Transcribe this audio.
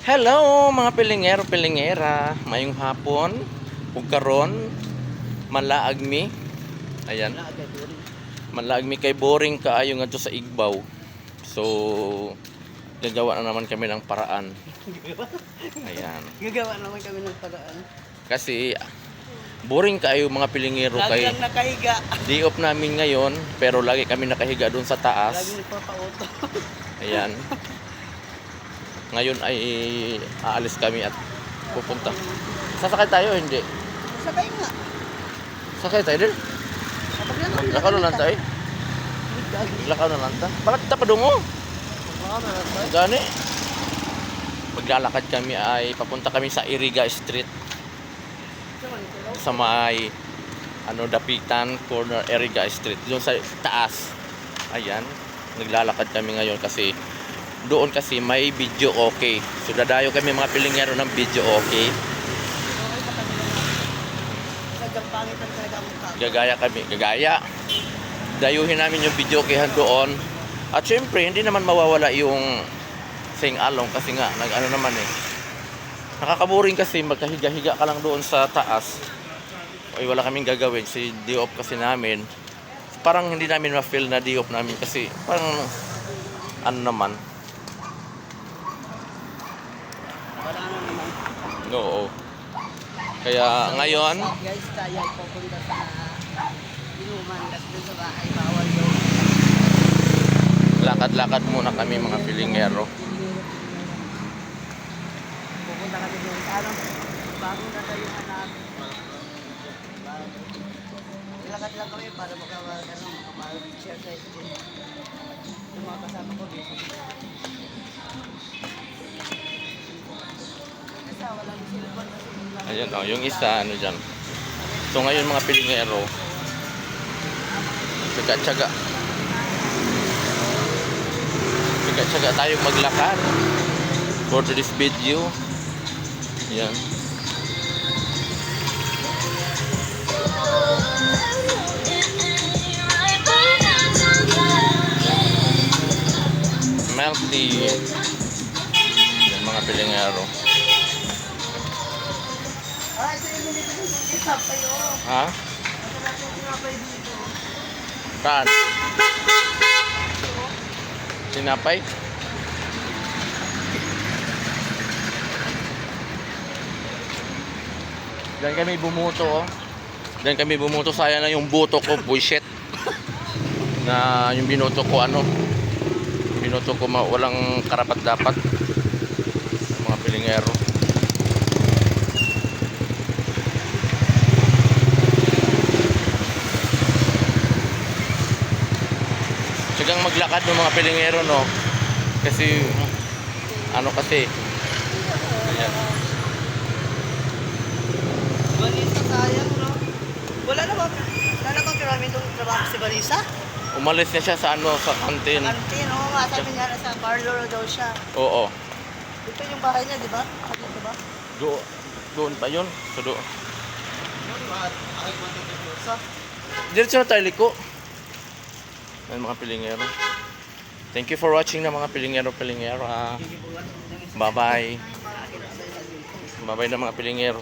Hello mga pilingero, pilingera. Mayong hapon. Ug karon manlaag mi. Ayan. Manlaag mi kay boring kaayo ngadto sa Igbaw. So gagawa na naman kami ng paraan. Ayan. Gagawa naman kami ng paraan. Kasi boring kaayo mga pilingero Lagi kay lang nakahiga. day off namin ngayon, pero lagi kami nakahiga doon sa Lagi taas. nagpapauto. Ayan. Ngayon ay aalis kami at pupunta. Sasakay tayo o hindi? Sabay nga. Sakay tayo din. Kapag yan, Lakaw na lang tayo. Lakaw na lang tayo. Bakit tapadungo? Gani. Maglalakad kami ay papunta kami sa Iriga Street. Sa may Dapitan Corner Iriga Street. Doon sa taas. Ayan. Naglalakad kami ngayon kasi doon kasi may video okay. So dadayo kami mga pilingero ng video okay. Sadyang pangit ang talaga ang mukha. Gagaya. Dayuhin namin yung video okay doon. At syempre, hindi naman mawawala yung sing-along kasi nga, nag-ano naman eh. Nakakaboring kasi magkahiga-higa ka lang doon sa taas. Ay wala kaming gagawin. Si day-off kasi namin. Parang hindi namin ma-feel na day-off namin kasi parang ano naman. Wala na naman. Oo. Kaya ngayon, Guys, tayo pupunta sa inuman. Kasi dun sa bahay, bawal doon. lakad-lakad muna kami mga pilingero. Pupunta kami doon. Ano? Bago na tayo hanap. Lakad lang kami para makapag-exercise din. Yung mga kasama ko dito. Kasi walang silipon kasi lang. Ayan o, yung isa ano dyan. So ngayon mga pilingero, tsaga-tsaga tayong maglakad for this video. Ayan. Milk tea. Ayan, mga pilingero. Ay, ito yung minito yung kitap kayo. Ha? Ito natin yung tinapay dito. Saan? Sinapay? Diyan kami bumuto oh. Diyan kami bumuto, sayang na yung buto ko, bullshit. Na yung binoto ko yung binoto ko walang karapat dapat. Mga pilingero. Sigang maglakad ng mga pilingero no. Kasi kasi ayan. Balisa sayang, no? Wala na bang karami itong trabaho si Balisa? Umalis na siya sa sa kantin. Kantin, oo nga. Sabi niya sa Carlo daw siya. Oo. Ito yung bahay niya, di ba? Dito ba? Doon pa yun. So doon. Diretso na tayo liko. Yan mga pilingero. Thank you for watching na mga pilingero. Bye bye. Bye bye na mga pilingero.